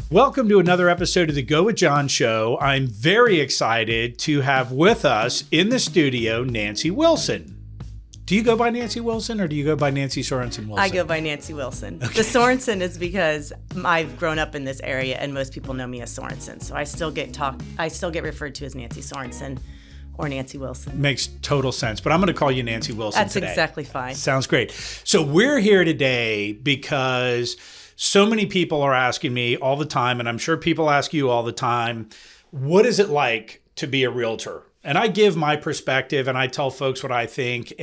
Welcome to another episode of the Go with John Show. I'm very excited to have with us in the studio Nancy Willson. Do you go by Nancy Willson or do you go by Nancy Sorensen Willson? I go by Nancy Willson. Okay. The Sorensen is because I've grown up in this area and most people know me as Sorensen. So I still get referred to as Nancy Sorensen or Nancy Willson. Makes total sense, but I'm going to call you Nancy Willson That's today. exactly fine. Sounds great. So we're here today because so many people are asking me all the time, and I'm sure people ask you all the time, what is it like to be a realtor? And I give my perspective and I tell folks what I think,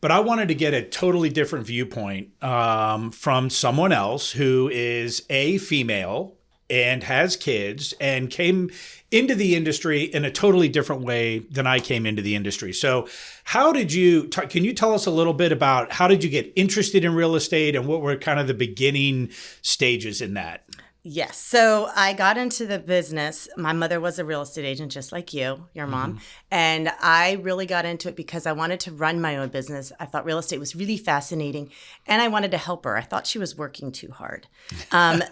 but I wanted to get a totally different viewpoint from someone else who is a female and has kids and came into the industry in a totally different way than I came into the industry. So how did you, can you tell us a little bit about how did you get interested in real estate and what were kind of the beginning stages in that? Yes. So I got into the business. My mother was a real estate agent, just like you, your mom. And I really got into it because I wanted to run my own business. I thought real estate was really fascinating and I wanted to help her. I thought she was working too hard.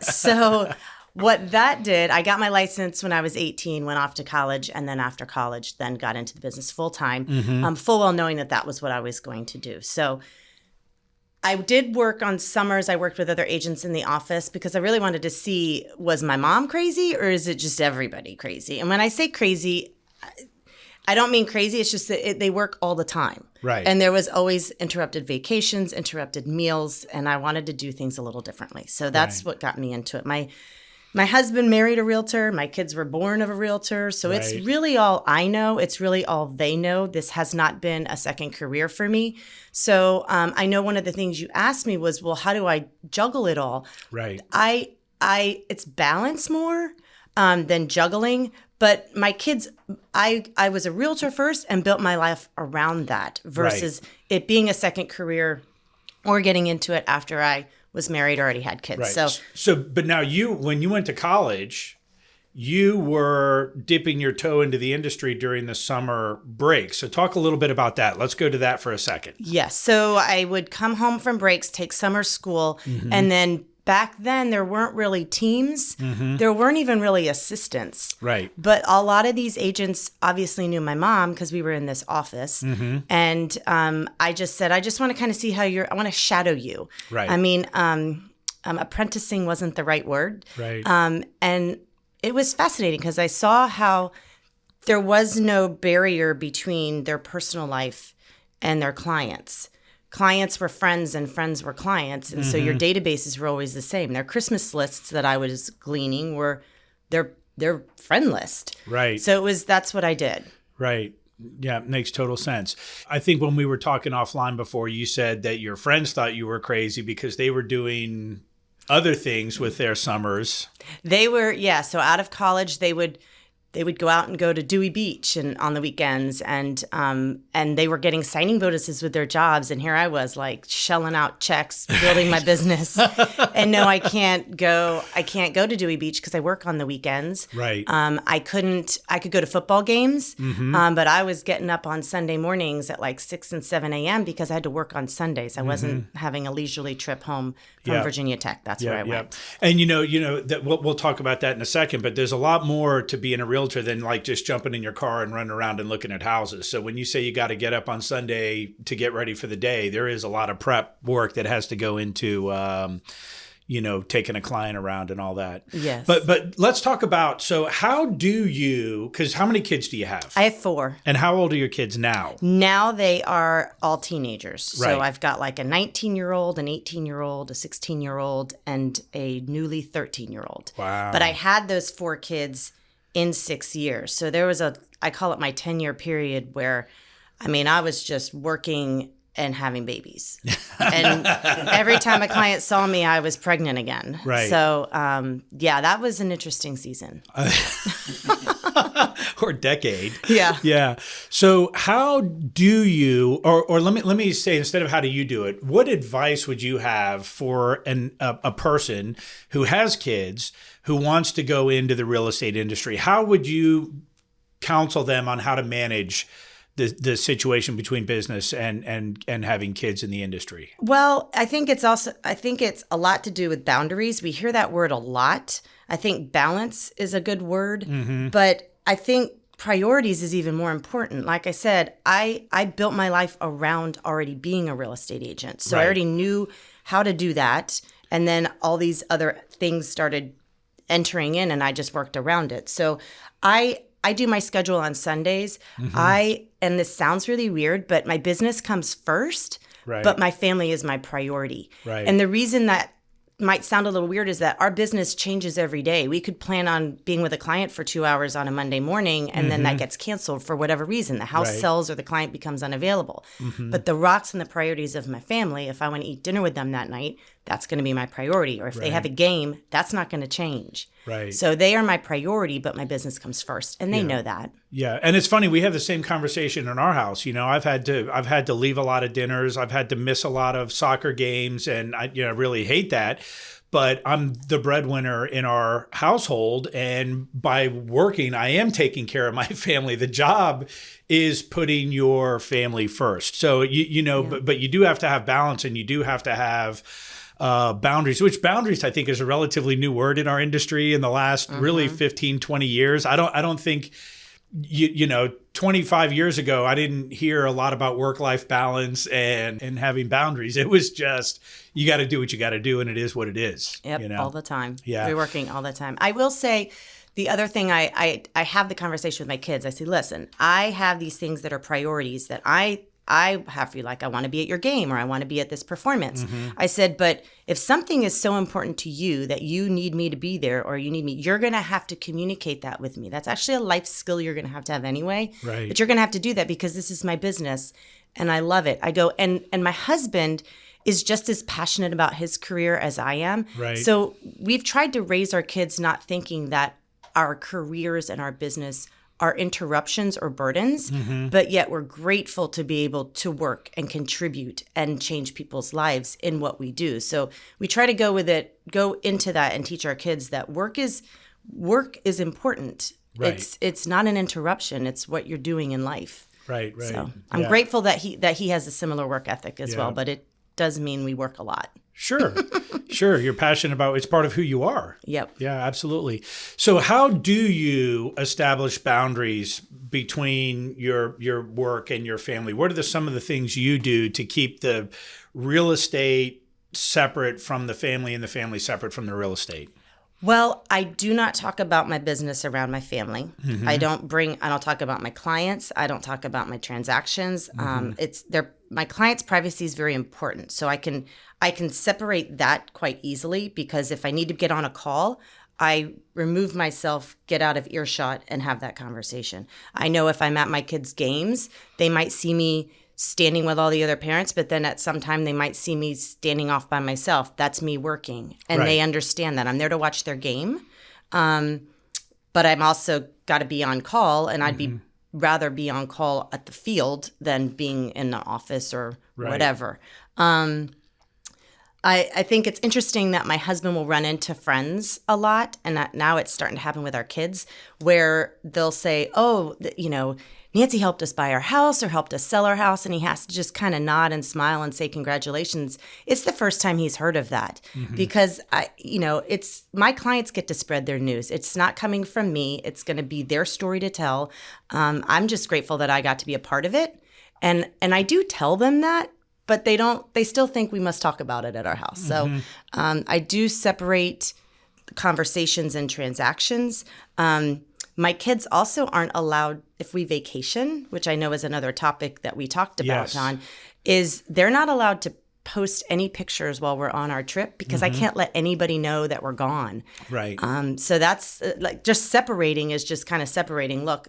So what that did, I got my license when I was 18, went off to college, and then after college, then got into the business full time, full well knowing that that was what I was going to do. So I did work on summers. I worked with other agents in the office because I really wanted to see, was my mom crazy or is it just everybody crazy? And when I say crazy, I don't mean crazy. It's just that they work all the time. Right. And there was always interrupted vacations, interrupted meals, and I wanted to do things a little differently. So that's what got me into it. My husband married a realtor. My kids were born of a realtor. So it's really all I know. It's really all they know. This has not been a second career for me. So I know one of the things you asked me was, well, how do I juggle it all? Right. It's balance more than juggling. But my kids, I was a realtor first and built my life around that versus it being a second career or getting into it after I was married, already had kids. Right. So, but now when you went to college, you were dipping your toe into the industry during the summer break. So talk a little bit about that. Let's go to that for a second. Yes. So I would come home from breaks, take summer school, and then back then there weren't really teams. There weren't even really assistants. Right. But a lot of these agents obviously knew my mom because we were in this office. And I just said, I just want to kind of see how I want to shadow you. Right. I mean, apprenticing wasn't the right word. Right. And it was fascinating because I saw how there was no barrier between their personal life and their clients. Clients were friends and friends were clients. And so your databases were always the same. Their Christmas lists that I was gleaning were their friend list. Right. So that's what I did. Right. Yeah, it makes total sense. I think when we were talking offline before, you said that your friends thought you were crazy because they were doing other things with their summers. They were, so out of college, they would go out and go to Dewey Beach and on the weekends, and they were getting signing bonuses with their jobs, and here I was like shelling out checks, building my business, and no, I can't go to Dewey Beach because I work on the weekends. Right. I could go to football games, but I was getting up on Sunday mornings at like 6 and 7 a.m. because I had to work on Sundays. I wasn't having a leisurely trip home from Virginia Tech. That's where I went. And you know that we'll talk about that in a second, but there's a lot more to being a realtor than like just jumping in your car and running around and looking at houses. So when you say you got to get up on Sunday to get ready for the day, there is a lot of prep work that has to go into, taking a client around and all that. Yes. But let's talk about, so how many kids do you have? I have 4. And how old are your kids now? Now they are all teenagers. Right. So I've got like a 19-year-old, an 18-year-old, a 16-year-old, and a newly 13-year-old. Wow. But I had those 4 kids in 6 years. So there was I call it my 10-year period where, I was just working and having babies. And every time a client saw me, I was pregnant again. Right. So, that was an interesting season. Or decade. Yeah. Yeah. So how do you, or let me say, instead of how do you do it, what advice would you have for a person who has kids who wants to go into the real estate industry? How would you counsel them on how to manage the situation between business and having kids in the industry? Well, I think it's a lot to do with boundaries. We hear that word a lot. I think balance is a good word, but I think priorities is even more important. Like I said, I built my life around already being a real estate agent. So I already knew how to do that. And then all these other things started entering in and I just worked around it. So I do my schedule on Sundays. And this sounds really weird, but my business comes first, but my family is my priority. And the reason that might sound a little weird is that our business changes every day. We could plan on being with a client for 2 hours on a Monday morning, and then that gets canceled for whatever reason. The house sells or the client becomes unavailable. But the rocks and the priorities of my family, if I want to eat dinner with them that night, that's going to be my priority. Or if they have a game, that's not going to change. So they are my priority, but my business comes first, and they know that. Yeah, and it's funny, we have the same conversation in our house. You know, I've had to leave a lot of dinners. I've had to miss a lot of soccer games, and I really hate that. But I'm the breadwinner in our household, and by working, I am taking care of my family. The job is putting your family first. So but you do have to have balance, and you do have to have boundaries, which boundaries I think is a relatively new word in our industry in the last really 15, 20 years. I don't think, 25 years ago, I didn't hear a lot about work-life balance and having boundaries. It was just, you got to do what you got to do, and it is what it is. Yep, all the time. Yeah. We're working all the time. I will say the other thing, I have the conversation with my kids. I say, listen, I have these things that are priorities that I have for you, like I want to be at your game or I want to be at this performance. I said, but if something is so important to you that you need me to be there or you need me, you're going to have to communicate that with me. That's actually a life skill you're going to have anyway. But you're going to have to do that because this is my business and I love it. I go, and my husband is just as passionate about his career as I am. So we've tried to raise our kids not thinking that our careers and our business are interruptions or burdens, but yet we're grateful to be able to work and contribute and change people's lives in what we do. So we try to go into that and teach our kids that work is important. It's not an interruption. It's what you're doing in life. So I'm grateful that he has a similar work ethic as well, but it does mean we work a lot. Sure. You're passionate about it's part of who you are. Yep. Yeah, absolutely. So how do you establish boundaries between your work and your family? What are some of the things you do to keep the real estate separate from the family and the family separate from the real estate? Well, I do not talk about my business around my family. I don't talk about my clients. I don't talk about my transactions. My client's privacy is very important. So I can separate that quite easily because if I need to get on a call, I remove myself, get out of earshot and have that conversation. I know if I'm at my kids' games, they might see me standing with all the other parents, but then at some time they might see me standing off by myself. That's me working. And they understand that. I'm there to watch their game. But I'm also got to be on call, and I'd rather be on call at the field than being in the office or whatever. I think it's interesting that my husband will run into friends a lot, and that now it's starting to happen with our kids, where they'll say, oh, Nancy helped us buy our house or helped us sell our house, and he has to just kind of nod and smile and say congratulations. It's the first time he's heard of that because it's my clients get to spread their news. It's not coming from me. It's going to be their story to tell. I'm just grateful that I got to be a part of it, and I do tell them that, but they still think we must talk about it at our house. So I do separate conversations and transactions. My kids also aren't allowed, if we vacation, which I know is another topic that we talked about, John, is they're not allowed to post any pictures while we're on our trip because I can't let anybody know that we're gone. So that's like just separating is just kind of separating. Look,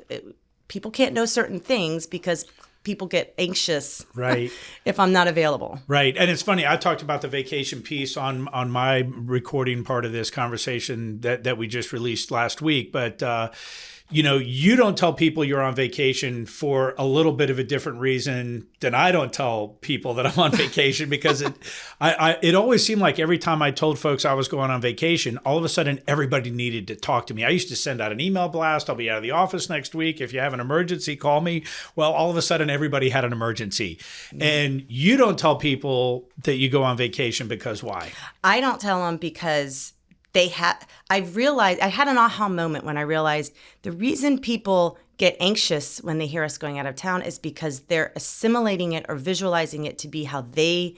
people can't know certain things because people get anxious if I'm not available. And it's funny, I talked about the vacation piece on my recording part of this conversation that we just released last week. But, you don't tell people you're on vacation for a little bit of a different reason than I don't tell people that I'm on vacation, because it always seemed like every time I told folks I was going on vacation, all of a sudden everybody needed to talk to me. I used to send out an email blast. I'll be out of the office next week. If you have an emergency, call me. Well, all of a sudden everybody had an emergency. And you don't tell people that you go on vacation because why? I don't tell them because I've realized, I had an aha moment when I realized the reason people get anxious when they hear us going out of town is because they're assimilating it or visualizing it to be how they,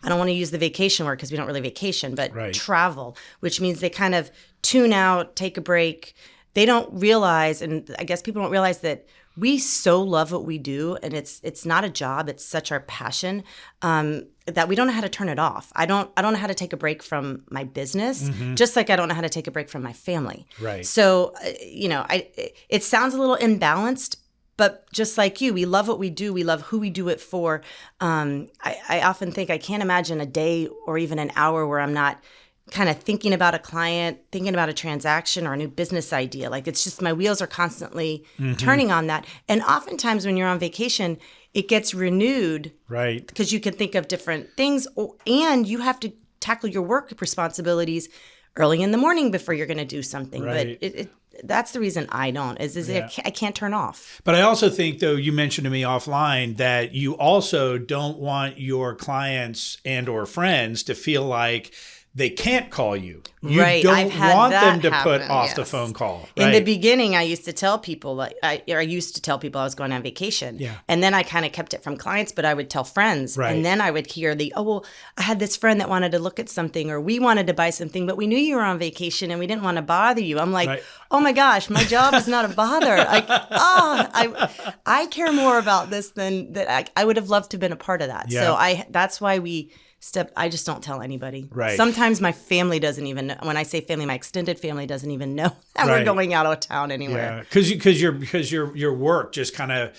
I don't want to use the vacation word because we don't really vacation, but travel, which means they kind of tune out, take a break. They don't realize, and I guess people don't realize that we so love what we do, and it's not a job, it's such our passion, that we don't know how to turn it off. I don't know how to take a break from my business, just like I don't know how to take a break from my family. Right. So, it sounds a little imbalanced, but just like you, we love what we do. We love who we do it for. I often think I can't imagine a day or even an hour where I'm not kind of thinking about a client, thinking about a transaction or a new business idea. Like, it's just my wheels are constantly turning on that. And oftentimes when you're on vacation, it gets renewed. Right. Because you can think of different things, and you have to tackle your work responsibilities early in the morning before you're going to do something. Right. But that's the reason I don't, I can't turn off. But I also think, though, you mentioned to me offline that you also don't want your clients and or friends to feel like they can't call you. You don't want them to put off the phone call. Right? In the beginning, I used to tell people, I was going on vacation. Yeah. And then I kind of kept it from clients, but I would tell friends. Right. And then I would hear I had this friend that wanted to look at something, or we wanted to buy something, but we knew you were on vacation and we didn't want to bother you. I'm like, oh my gosh, my job is not a bother. I care more about this than that. I would have loved to have been a part of that. Yeah. So that's why I just don't tell anybody. Right. Sometimes my family doesn't even know. When I say family, my extended family doesn't even know that we're going out of town anywhere. Yeah, because your work just kind of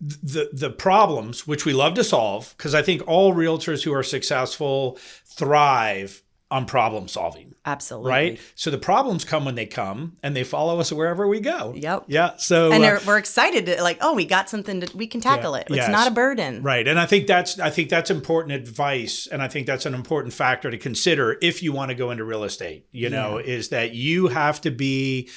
the problems, which we love to solve, because I think all realtors who are successful thrive on problem solving. Absolutely. Right? So the problems come when they come, and they follow us wherever we go. Yep. Yeah. So we're excited to we got something that we can tackle it. It's not a burden. Right. And I think that's important advice, and I think that's an important factor to consider if you want to go into real estate, is that you have to be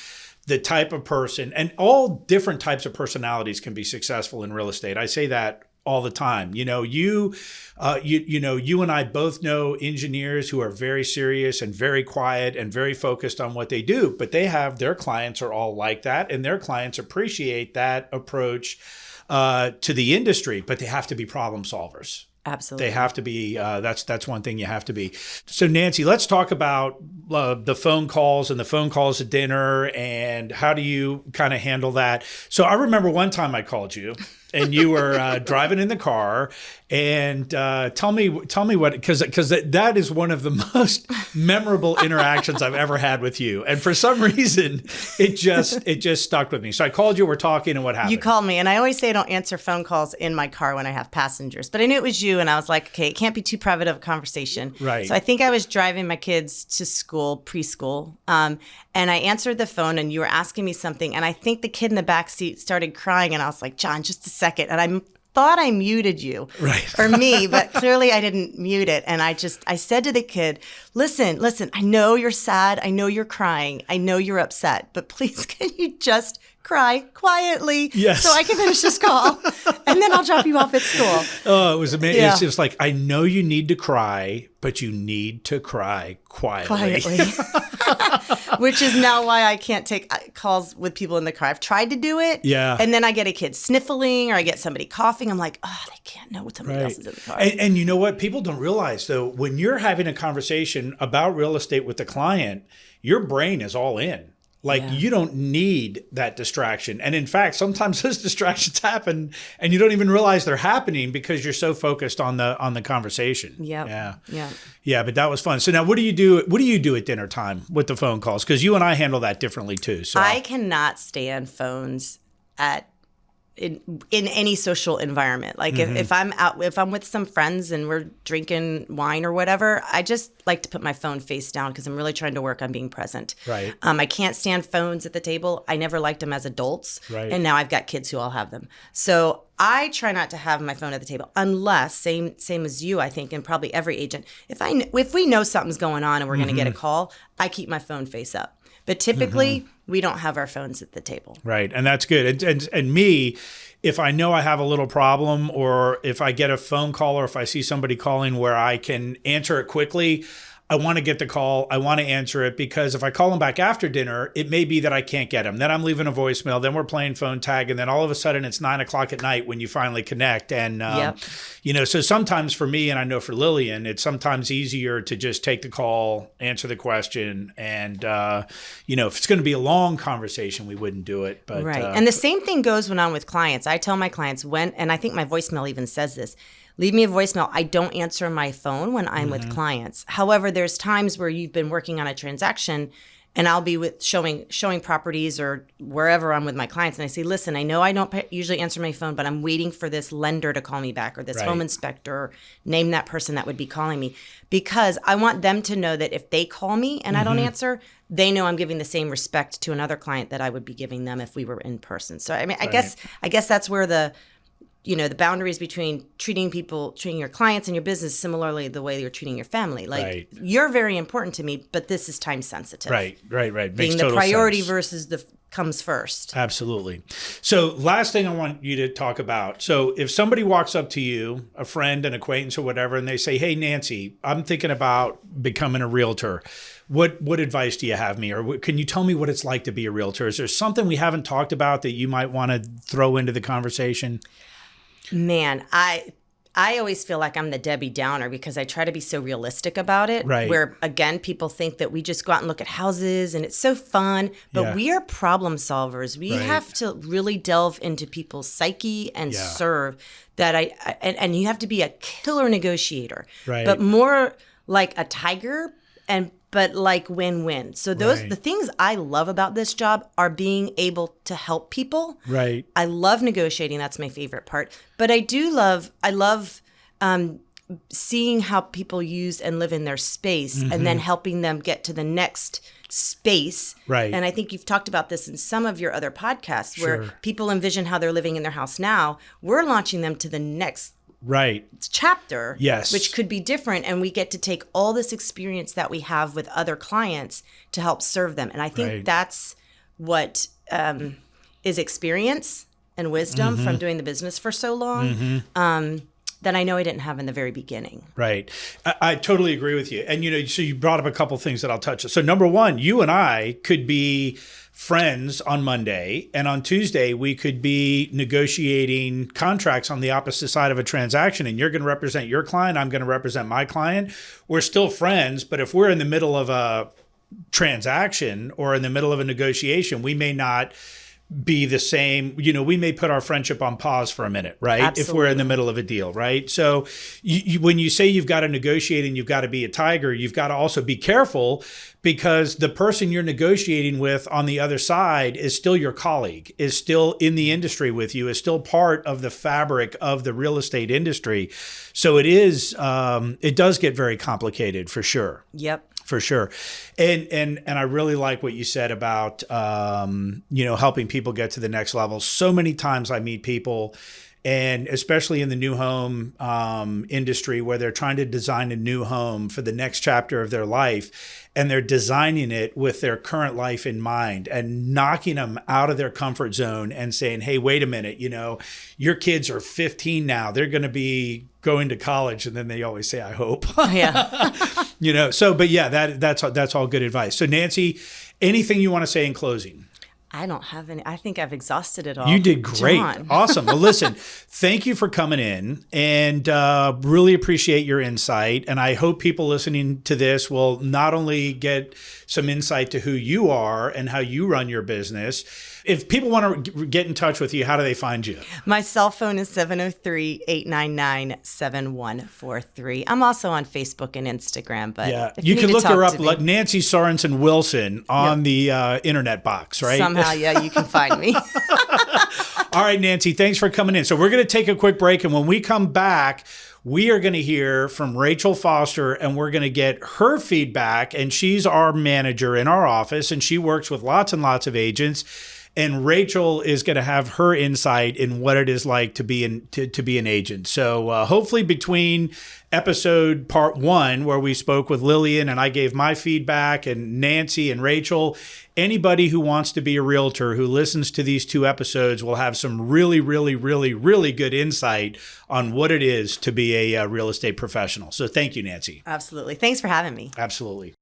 the type of person, and all different types of personalities can be successful in real estate. I say that all the time. You and I both know engineers who are very serious and very quiet and very focused on what they do, but their clients are all like that, and their clients appreciate that approach to the industry, but they have to be problem solvers. Absolutely. They have to be, that's one thing you have to be. So Nancy, let's talk about the phone calls and the phone calls at dinner, and how do you kind of handle that? So I remember one time I called you and you were driving in the car, and tell me what, because that is one of the most memorable interactions I've ever had with you, and for some reason it just stuck with me. So I called you, we're talking, and what happened? You called me, and I always say I don't answer phone calls in my car when I have passengers, but I knew it was you, and I was like, okay, it can't be too private of a conversation. Right. So I think I was driving my kids to school, preschool, and I answered the phone, and you were asking me something, and I think the kid in the back seat started crying, and I was like, John, just a second. And I thought I muted you or me, but clearly I didn't mute it. And I said to the kid, listen, I know you're sad. I know you're crying. I know you're upset, but please, can you just cry quietly so I can finish this call, and then I'll drop you off at school. Oh, it was amazing. Yeah. It was like, I know you need to cry, but you need to cry quietly. Which is now why I can't take calls with people in the car. I've tried to do it. Yeah. And then I get a kid sniffling, or I get somebody coughing. I'm like, they can't know what somebody else is in the car. And you know what? People don't realize, though, when you're having a conversation about real estate with the client, your brain is all in. Like, you don't need that distraction. And in fact, sometimes those distractions happen and you don't even realize they're happening because you're so focused on the conversation. Yeah. Yeah, but that was fun. So now what do you do at dinner time with the phone calls? Because you and I handle that differently too. So I cannot stand phones in any social environment. Like if I'm out, if I'm with some friends and we're drinking wine or whatever, I just like to put my phone face down because I'm really trying to work on being present. Right. I can't stand phones at the table. I never liked them as adults. Right. And now I've got kids who all have them. So I try not to have my phone at the table unless, same as you, I think, and probably every agent, if we know something's going on and we're going to get a call, I keep my phone face up. But typically, we don't have our phones at the table. Right. And that's good. And me, if I know I have a little problem, or if I get a phone call, or if I see somebody calling where I can answer it quickly, I want to get the call. I want to answer it, because if I call them back after dinner, it may be that I can't get them. Then I'm leaving a voicemail. Then we're playing phone tag. And then all of a sudden it's 9:00 at night when you finally connect. And, so sometimes for me, and I know for Lillian, it's sometimes easier to just take the call, answer the question. And, if it's going to be a long conversation, we wouldn't do it. But, right. And the same thing goes when I'm with clients. I tell my clients and I think my voicemail even says this, leave me a voicemail. I don't answer my phone when I'm with clients. However, there's times where you've been working on a transaction and I'll be with showing properties or wherever I'm with my clients. And I say, listen, I know I don't usually answer my phone, but I'm waiting for this lender to call me back, or this home inspector, or name that person that would be calling me, because I want them to know that if they call me and I don't answer, they know I'm giving the same respect to another client that I would be giving them if we were in person. So, I mean, I guess that's where the boundaries between treating your clients and your business similarly the way you're treating your family. Like, you're very important to me, but this is time sensitive. Right. Makes being the total priority sense. versus the comes first. Absolutely. So last thing I want you to talk about. So if somebody walks up to you, a friend, an acquaintance or whatever, and they say, hey, Nancy, I'm thinking about becoming a realtor. What advice do you have me? Or can you tell me what it's like to be a realtor? Is there something we haven't talked about that you might want to throw into the conversation? Man, I always feel like I'm the Debbie Downer because I try to be so realistic about it. Right. Where, again, people think that we just go out and look at houses and it's so fun. But we are problem solvers. We have to really delve into people's psyche and serve that. And you have to be a killer negotiator. Right. But more like a tiger but like win-win. So the things I love about this job are being able to help people. Right. I love negotiating. That's my favorite part. But I love seeing how people use and live in their space and then helping them get to the next space. Right. And I think you've talked about this in some of your other podcasts where people envision how they're living in their house now. We're launching them to the next chapter, which could be different, and we get to take all this experience that we have with other clients to help serve them. And I think that's what is experience and wisdom from doing the business for so long that I know I didn't have in the very beginning. Right. I totally agree with you. And, so you brought up a couple things that I'll touch on. So number one, you and I could be friends on Monday, and on Tuesday we could be negotiating contracts on the opposite side of a transaction, and you're going to represent your client, I'm going to represent my client. We're still friends, but if we're in the middle of a transaction or in the middle of a negotiation, we may not be the same. We may put our friendship on pause for a minute, right? Absolutely. If we're in the middle of a deal, right? So when you say you've got to negotiate and you've got to be a tiger, you've got to also be careful, because the person you're negotiating with on the other side is still your colleague, is still in the industry with you, is still part of the fabric of the real estate industry. So it does get very complicated for sure. Yep. For sure. And I really like what you said about, helping people get to the next level. So many times I meet people, and especially in the new home industry, where they're trying to design a new home for the next chapter of their life, and they're designing it with their current life in mind and knocking them out of their comfort zone and saying, hey, wait a minute, your kids are 15 now. They're going to be going to college. And then they always say, I hope. Yeah. That's all good advice. So Nancy, anything you want to say in closing? I don't have any. I think I've exhausted it all. You did great. John. Awesome. Well, listen, thank you for coming in, and really appreciate your insight. And I hope people listening to this will not only get some insight to who you are and how you run your business. If people want to get in touch with you, how do they find you? My cell phone is 703-899-7143. I'm also on Facebook and Instagram, but you can look her up, like Nancy Sorensen Wilson on the internet box, right? Somehow, you can find me. All right, Nancy, thanks for coming in. So we're going to take a quick break. And when we come back, we are going to hear from Rachel Foster, and we're going to get her feedback. And she's our manager in our office, and she works with lots and lots of agents. And Rachel is going to have her insight in what it is like to be an agent. So hopefully between episode part 1, where we spoke with Lillian and I gave my feedback, and Nancy and Rachel, anybody who wants to be a realtor who listens to these 2 episodes will have some really, really, really, really good insight on what it is to be a real estate professional. So thank you, Nancy. Absolutely. Thanks for having me. Absolutely.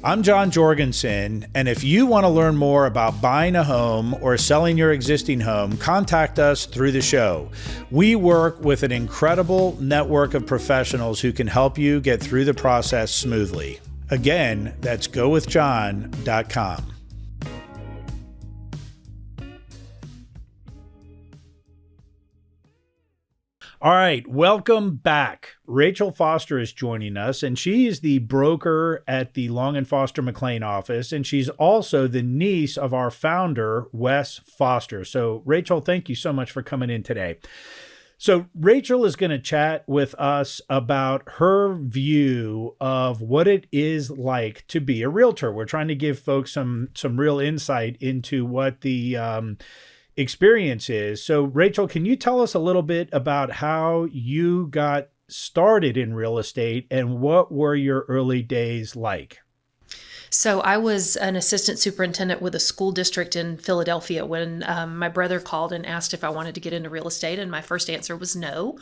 I'm John Jorgensen, and if you want to learn more about buying a home or selling your existing home, contact us through the show. We work with an incredible network of professionals who can help you get through the process smoothly. Again, that's gowithjohn.com. All right, welcome back. Rachel Foster is joining us, and she is the broker at the Long and Foster McLean office, and she's also the niece of our founder, Wes Foster. So, Rachel, thank you so much for coming in today. So, Rachel is going to chat with us about her view of what it is like to be a realtor. We're trying to give folks some real insight into what the experience is. So Rachel, can you tell us a little bit about how you got started in real estate and what were your early days like? So I was an assistant superintendent with a school district in Philadelphia when my brother called and asked if I wanted to get into real estate, and my first answer was no.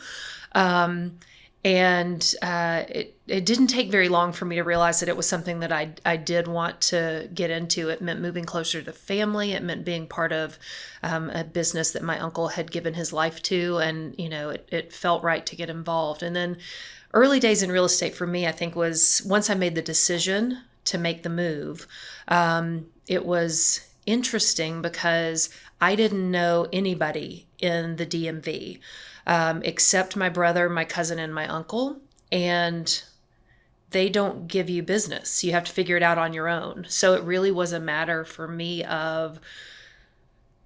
It didn't take very long for me to realize that it was something that I did want to get into. It meant moving closer to family. It meant being part of a business that my uncle had given his life to, and it felt right to get involved. And then early days in real estate for me, I think, was once I made the decision to make the move. It was interesting because I didn't know anybody in the DMV. Except my brother, my cousin, and my uncle, and they don't give you business. You have to figure it out on your own. So it really was a matter for me of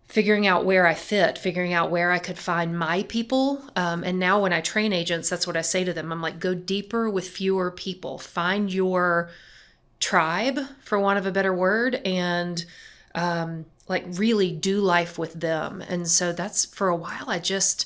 figuring out where I fit, figuring out where I could find my people. And now when I train agents, that's what I say to them. I'm like, go deeper with fewer people. Find your tribe, for want of a better word, and really do life with them. And so that's, for a while, I just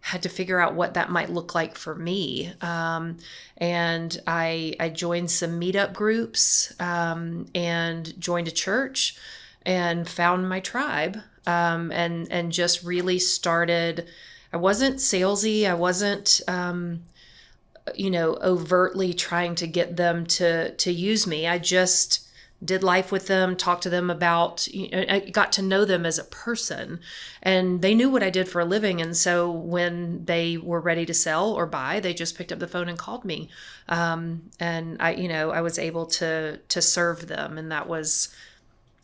had to figure out what that might look like for me. And I joined some meetup groups and joined a church and found my tribe and just really started. I wasn't salesy. I wasn't, overtly trying to get them to use me. I just did life with them, talked to them about, I got to know them as a person, and they knew what I did for a living. And so when they were ready to sell or buy, they just picked up the phone and called me. And I was able to serve them. And that was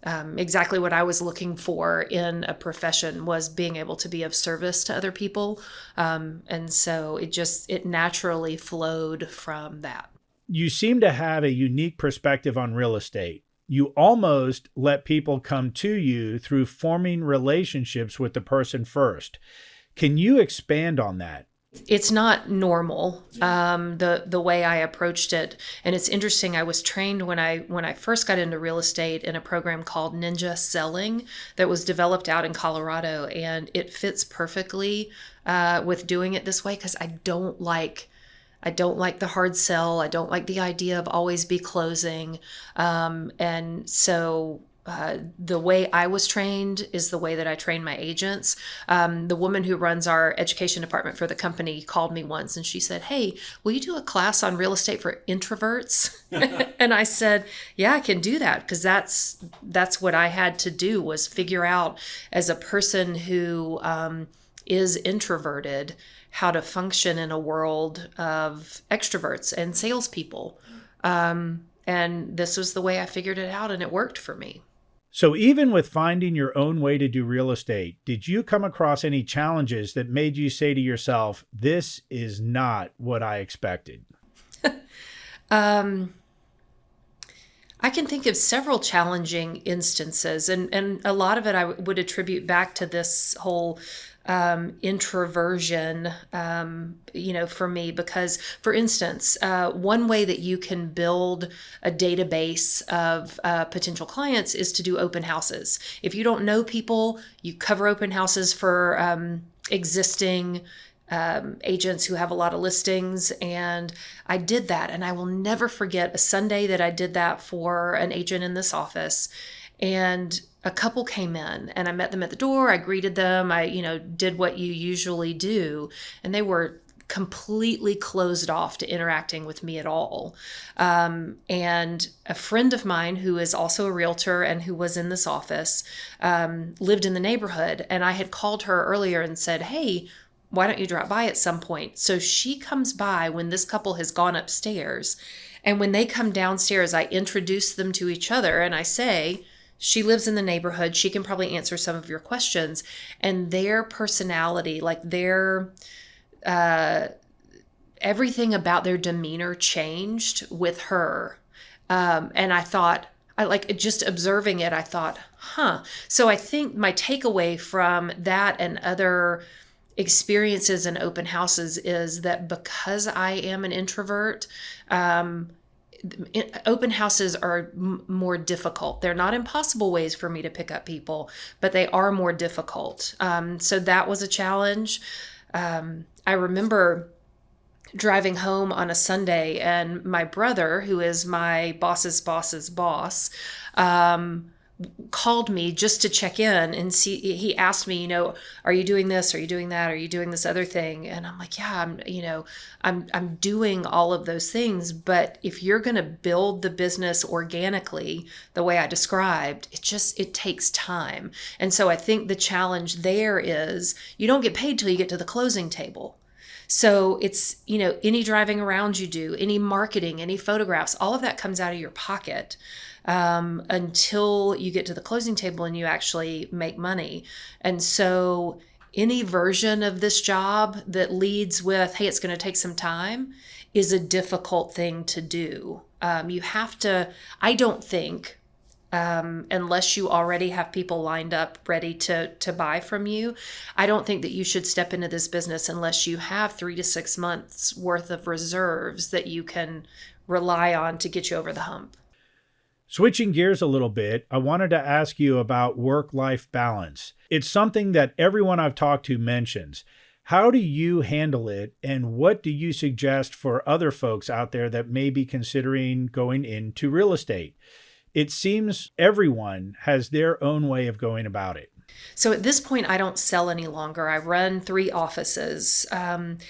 exactly what I was looking for in a profession, was being able to be of service to other people. And so it naturally flowed from that. You seem to have a unique perspective on real estate. You almost let people come to you through forming relationships with the person first. Can you expand on that? It's not normal, the way I approached it. And it's interesting. I was trained when I first got into real estate in a program called Ninja Selling that was developed out in Colorado. And it fits perfectly with doing it this way, because I don't like the hard sell. I don't like the idea of always be closing. And so the way I was trained is the way that I train my agents. The woman who runs our education department for the company called me once and she said, "Hey, will you do a class on real estate for introverts?" And I said, "Yeah, I can do that," because that's what I had to do, was figure out, as a person who is introverted, how to function in a world of extroverts and salespeople. And this was the way I figured it out, and it worked for me. So even with finding your own way to do real estate, did you come across any challenges that made you say to yourself, this is not what I expected? I can think of several challenging instances, and a lot of it I would attribute back to this whole introversion, for me, because, for instance, one way that you can build a database of potential clients is to do open houses. If you don't know people, you cover open houses for existing agents who have a lot of listings. And I did that. And I will never forget a Sunday that I did that for an agent in this office. And a couple came in and I met them at the door. I greeted them. I, did what you usually do. And they were completely closed off to interacting with me at all. And a friend of mine who is also a realtor and who was in this office lived in the neighborhood. And I had called her earlier and said, hey, why don't you drop by at some point? So she comes by when this couple has gone upstairs. And when they come downstairs, I introduce them to each other and I say, she lives in the neighborhood. She can probably answer some of your questions. And their personality, like everything about their demeanor changed with her. And I thought, just observing it, I thought, So I think my takeaway from that and other experiences in open houses is that because I am an introvert, open houses are more difficult. They're not impossible ways for me to pick up people, but they are more difficult. So that was a challenge. I remember driving home on a Sunday and my brother, who is my boss's boss's boss, called me just to check in and see. He asked me, are you doing this? Are you doing that? Are you doing this other thing? And I'm like, yeah, I'm doing all of those things. But if you're going to build the business organically, the way I described, it takes time. And so I think the challenge there is you don't get paid till you get to the closing table. So it's, any driving around you do, any marketing, any photographs, all of that comes out of your pocket until you get to the closing table and you actually make money. And so any version of this job that leads with, hey, it's going to take some time, is a difficult thing to do. You have to, I don't think, unless you already have people lined up ready to buy from you, I don't think that you should step into this business unless you have 3 to 6 months worth of reserves that you can rely on to get you over the hump. Switching gears a little bit, I wanted to ask you about work-life balance. It's something that everyone I've talked to mentions. How do you handle it, and what do you suggest for other folks out there that may be considering going into real estate? It seems everyone has their own way of going about it. So at this point, I don't sell any longer. I run 3 offices, and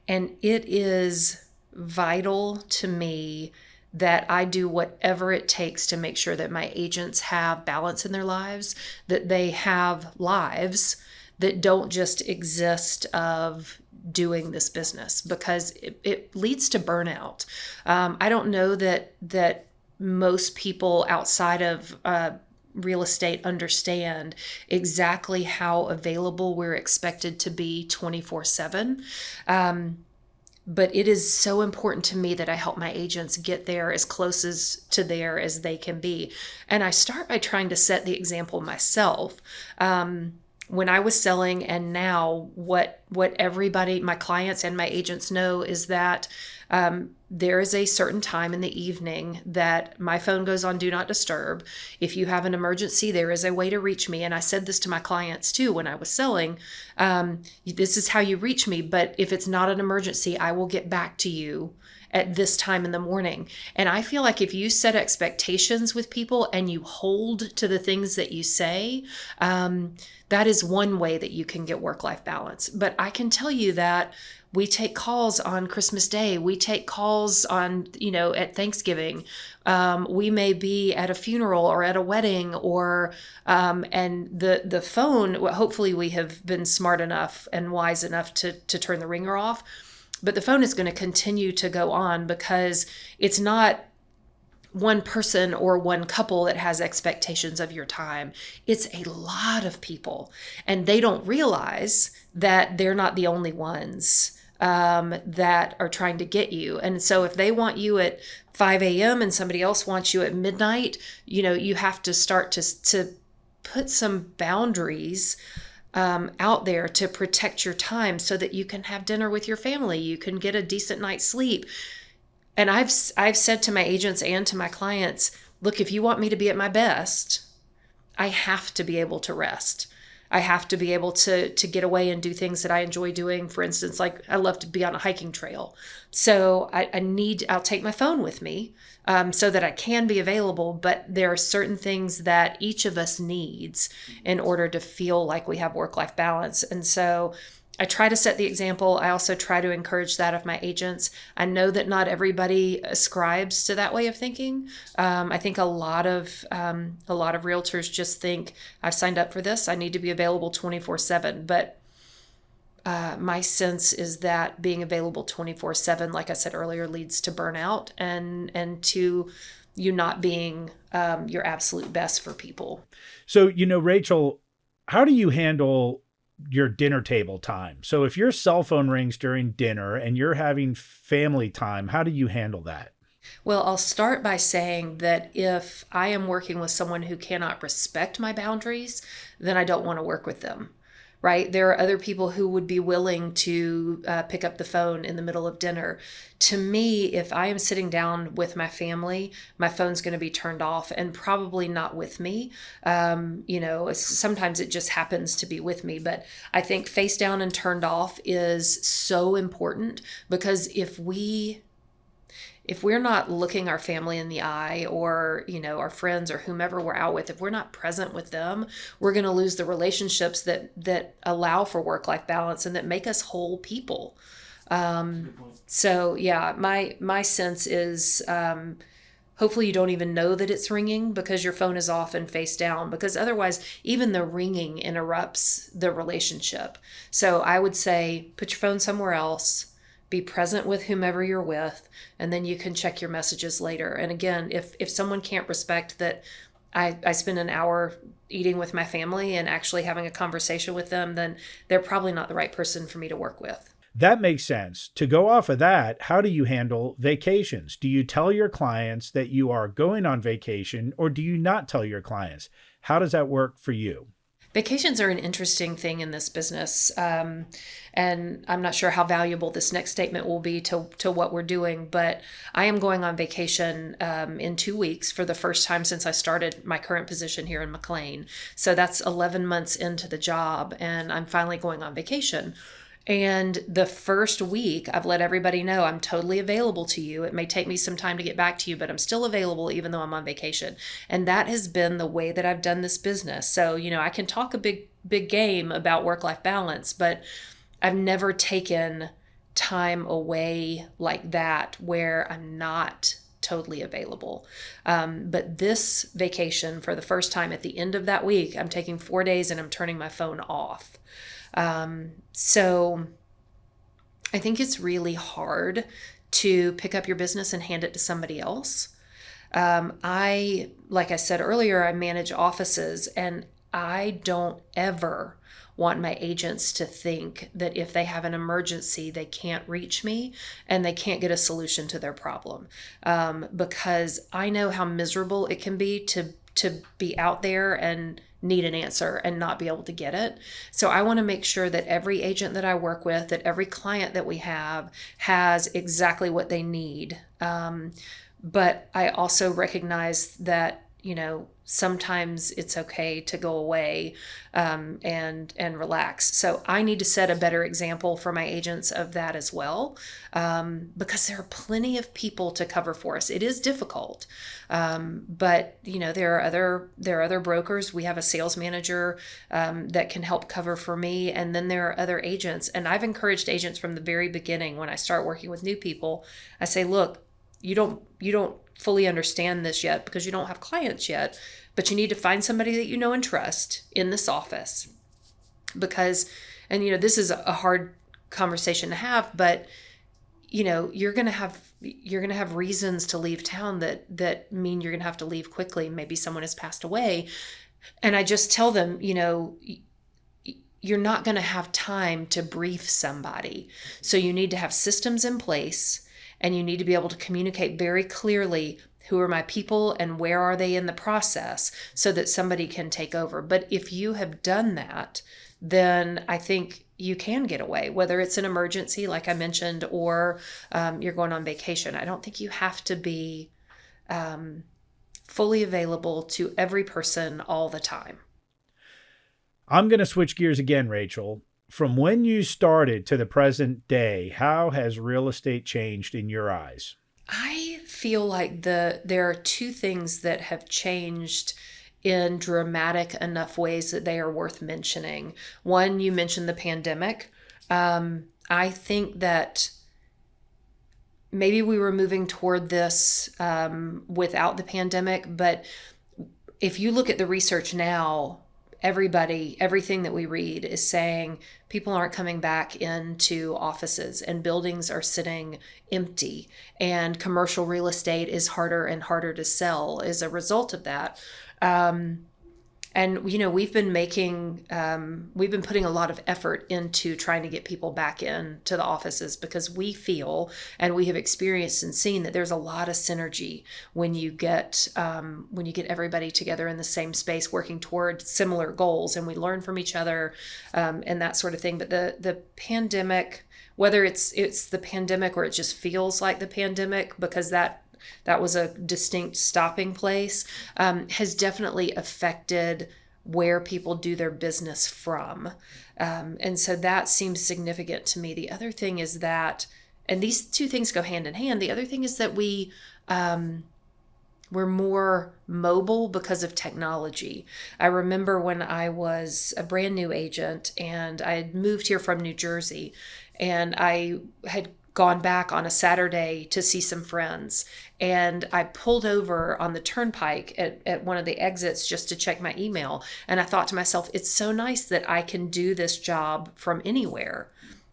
it is vital to me that I do whatever it takes to make sure that my agents have balance in their lives, that they have lives that don't just exist of doing this business, because it leads to burnout. I don't know that most people outside of real estate understand exactly how available we're expected to be 24/7. But it is so important to me that I help my agents get there as close to there as they can be. And I start by trying to set the example myself. When I was selling, and now what everybody, my clients and my agents know, is that there is a certain time in the evening that my phone goes on Do Not Disturb. If you have an emergency, there is a way to reach me. And I said this to my clients too when I was selling. This is how you reach me. But if it's not an emergency, I will get back to you at this time in the morning. And I feel like if you set expectations with people and you hold to the things that you say, that is one way that you can get work-life balance. But I can tell you that we take calls on Christmas Day. We take calls on, at Thanksgiving. We may be at a funeral or at a wedding, or and the phone. Hopefully, we have been smart enough and wise enough to turn the ringer off. But the phone is going to continue to go on, because it's not one person or one couple that has expectations of your time. It's a lot of people, and they don't realize that they're not the only ones that are trying to get you. And so if they want you at 5 a.m. and somebody else wants you at midnight, you have to start to put some boundaries out there to protect your time so that you can have dinner with your family, you can get a decent night's sleep. And I've said to my agents and to my clients, look, if you want me to be at my best, I have to be able to rest. I have to be able to get away and do things that I enjoy doing. For instance, like I love to be on a hiking trail. So I'll take my phone with me so that I can be available. But there are certain things that each of us needs in order to feel like we have work-life balance. And so I try to set the example. I also try to encourage that of my agents. I know that not everybody ascribes to that way of thinking. I think a lot of realtors just think, I've signed up for this, I need to be available 24/7. But my sense is that being available 24/7, like I said earlier, leads to burnout and to you not being your absolute best for people. So, Rachel, how do you handle your dinner table time? So if your cell phone rings during dinner and you're having family time, how do you handle that? Well, I'll start by saying that if I am working with someone who cannot respect my boundaries, then I don't want to work with them. Right? There are other people who would be willing to pick up the phone in the middle of dinner. To me, if I am sitting down with my family, my phone's going to be turned off and probably not with me. Sometimes it just happens to be with me, but I think face down and turned off is so important, because if we're not looking our family in the eye, or, our friends or whomever we're out with, if we're not present with them, we're going to lose the relationships that allow for work-life balance and that make us whole people. So yeah, my sense is, hopefully you don't even know that it's ringing because your phone is off and face down, because otherwise even the ringing interrupts the relationship. So I would say, put your phone somewhere else, be present with whomever you're with, and then you can check your messages later. And again, if someone can't respect that I spend an hour eating with my family and actually having a conversation with them, then they're probably not the right person for me to work with. That makes sense. To go off of that, how do you handle vacations? Do you tell your clients that you are going on vacation, or do you not tell your clients? How does that work for you? Vacations are an interesting thing in this business, and I'm not sure how valuable this next statement will be to what we're doing, but I am going on vacation in 2 weeks for the first time since I started my current position here in McLean. So that's 11 months into the job, and I'm finally going on vacation. And the first week, I've let everybody know I'm totally available to you. It may take me some time to get back to you, but I'm still available even though I'm on vacation. And that has been the way that I've done this business. So, I can talk a big game about work-life balance, but I've never taken time away like that where I'm not totally available. But this vacation, for the first time at the end of that week, I'm taking 4 days and I'm turning my phone off. So I think it's really hard to pick up your business and hand it to somebody else. Like I said earlier, I manage offices, and I don't ever want my agents to think that if they have an emergency, they can't reach me and they can't get a solution to their problem. Because I know how miserable it can be to be out there and need an answer and not be able to get it. So I want to make sure that every agent that I work with, that every client that we have has exactly what they need. But I also recognize that, sometimes it's okay to go away and relax. So I need to set a better example for my agents of that as well, because there are plenty of people to cover for us. It is difficult, but there are other brokers. We have a sales manager that can help cover for me, and then there are other agents. And I've encouraged agents from the very beginning. When I start working with new people, I say, look, you don't fully understand this yet because you don't have clients yet, but you need to find somebody that you know and trust in this office. Because, and this is a hard conversation to have, but you're going to have reasons to leave town that mean you're going to have to leave quickly. Maybe someone has passed away. And I just tell them, you you're not going to have time to brief somebody. So you need to have systems in place, and you need to be able to communicate very clearly who are my people and where are they in the process so that somebody can take over. But if you have done that, then I think you can get away, whether it's an emergency, like I mentioned, or you're going on vacation. I don't think you have to be fully available to every person all the time. I'm going to switch gears again, Rachel. From when you started to the present day, how has real estate changed in your eyes? I feel like there are two things that have changed in dramatic enough ways that they are worth mentioning. One, you mentioned the pandemic. I think that maybe we were moving toward this without the pandemic, but if you look at the research now, everything that we read is saying people aren't coming back into offices, and buildings are sitting empty, and commercial real estate is harder and harder to sell as a result of that. And, we've been putting a lot of effort into trying to get people back into the offices, because we feel, and we have experienced and seen, that there's a lot of synergy when you get everybody together in the same space working toward similar goals, and we learn from each other, and that sort of thing. But the pandemic, whether it's the pandemic or it just feels like the pandemic, because that was a distinct stopping place, has definitely affected where people do their business from. And so that seems significant to me. The other thing is that, and these two things go hand in hand, the other thing is that we're more mobile because of technology. I remember when I was a brand new agent and I had moved here from New Jersey, and I had gone back on a Saturday to see some friends, and I pulled over on the turnpike at one of the exits just to check my email. And I thought to myself, it's so nice that I can do this job from anywhere.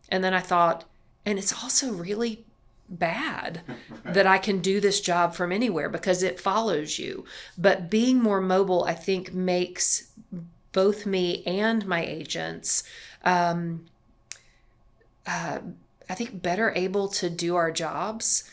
And then I thought, and it's also really bad that I can do this job from anywhere, because it follows you. But being more mobile, I think, makes both me and my agents I think better able to do our jobs.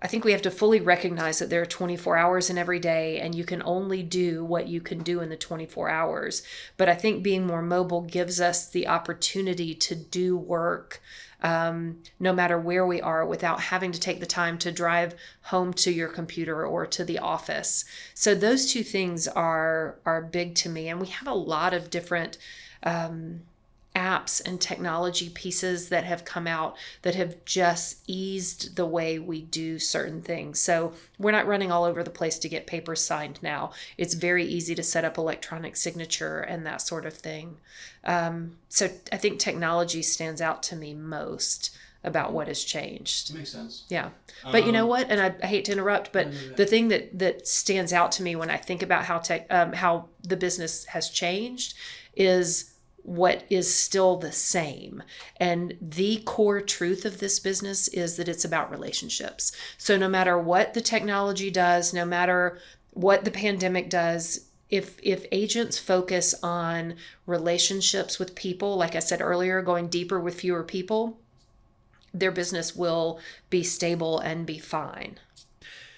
I think we have to fully recognize that there are 24 hours in every day, and you can only do what you can do in the 24 hours. But I think being more mobile gives us the opportunity to do work no matter where we are, without having to take the time to drive home to your computer or to the office. So those two things are big to me. And we have a lot of different apps and technology pieces that have come out that have just eased the way we do certain things. So we're not running all over the place to get papers signed now. It's very easy to set up electronic signature and that sort of thing. So I think technology stands out to me most about what has changed. Makes sense. Yeah. But you know what? And I hate to interrupt, but the thing that stands out to me when I think about how the business has changed is what is still the same. And the core truth of this business is that it's about relationships. So no matter what the technology does, no matter what the pandemic does, if agents focus on relationships with people, like I said earlier, going deeper with fewer people, their business will be stable and be fine.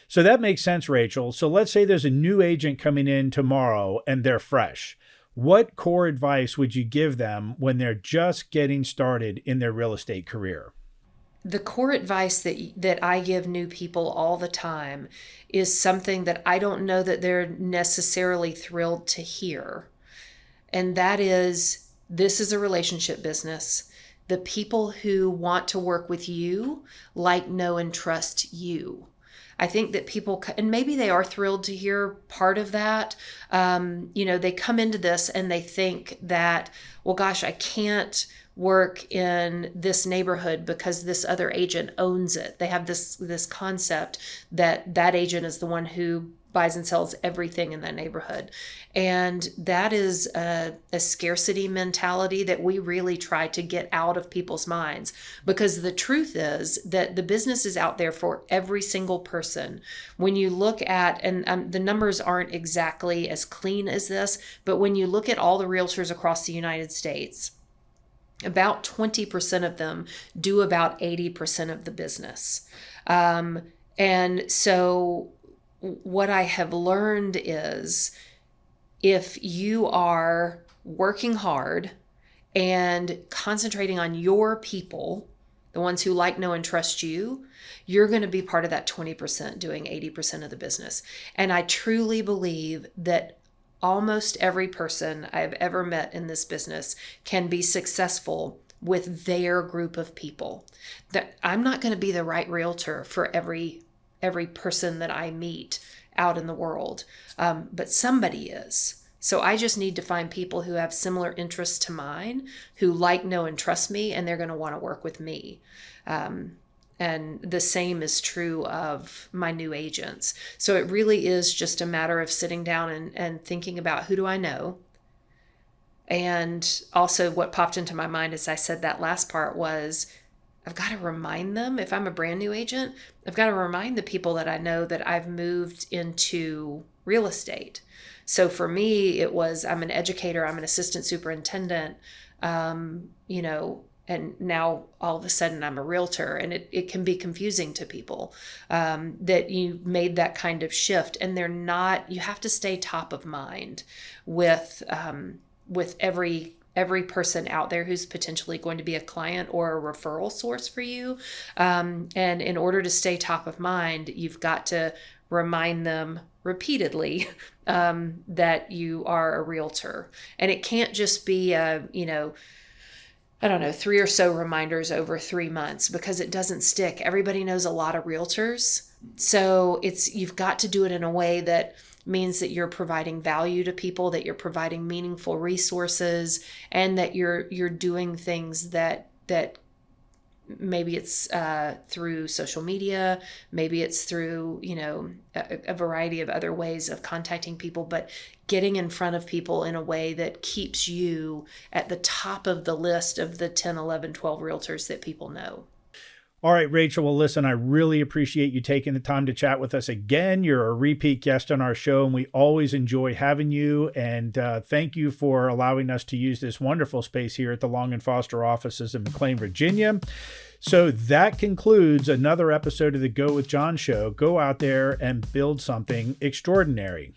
So that makes sense, Rachel. So let's say there's a new agent coming in tomorrow and they're fresh. What core advice would you give them when they're just getting started in their real estate career? The core advice that I give new people all the time is something that I don't know that they're necessarily thrilled to hear. And that is, this is a relationship business. The people who want to work with you like, know, and trust you. I think that people, and maybe they are thrilled to hear part of that. They come into this and they think that, well, gosh, I can't work in this neighborhood because this other agent owns it. They have this concept that agent is the one who buys and sells everything in that neighborhood. And that is a scarcity mentality that we really try to get out of people's minds, because the truth is that the business is out there for every single person. When you look at, and the numbers aren't exactly as clean as this, but when you look at all the realtors across the United States, about 20% of them do about 80% of the business. And so what I have learned is if you are working hard and concentrating on your people, the ones who like, know, and trust you, you're going to be part of that 20% doing 80% of the business. And I truly believe that almost every person I've ever met in this business can be successful with their group of people. That I'm not going to be the right realtor for every person that I meet out in the world, but somebody is. So I just need to find people who have similar interests to mine, who like, know, and trust me, and they're going to want to work with me. And the same is true of my new agents. So it really is just a matter of sitting down and thinking about, who do I know? And also what popped into my mind as I said that last part was, I've got to remind them, if I'm a brand new agent, I've got to remind the people that I know that I've moved into real estate. So for me, it was, I'm an educator, I'm an assistant superintendent, and now all of a sudden I'm a realtor, and it can be confusing to people that you made that kind of shift, and they're not, you have to stay top of mind with every person out there who's potentially going to be a client or a referral source for you. And in order to stay top of mind, you've got to remind them repeatedly that you are a realtor. And it can't just be I don't know, 3 or so reminders over 3 months, because it doesn't stick. Everybody knows a lot of realtors. So you've got to do it in a way that means that you're providing value to people, that you're providing meaningful resources, and that you're doing things that maybe it's through social media, maybe it's through, a variety of other ways of contacting people, but getting in front of people in a way that keeps you at the top of the list of the 10, 11, 12 realtors that people know. All right, Rachel. Well, listen, I really appreciate you taking the time to chat with us again. You're a repeat guest on our show, and we always enjoy having you. And thank you for allowing us to use this wonderful space here at the Long and Foster offices in McLean, Virginia. So that concludes another episode of the Go with John show. Go out there and build something extraordinary.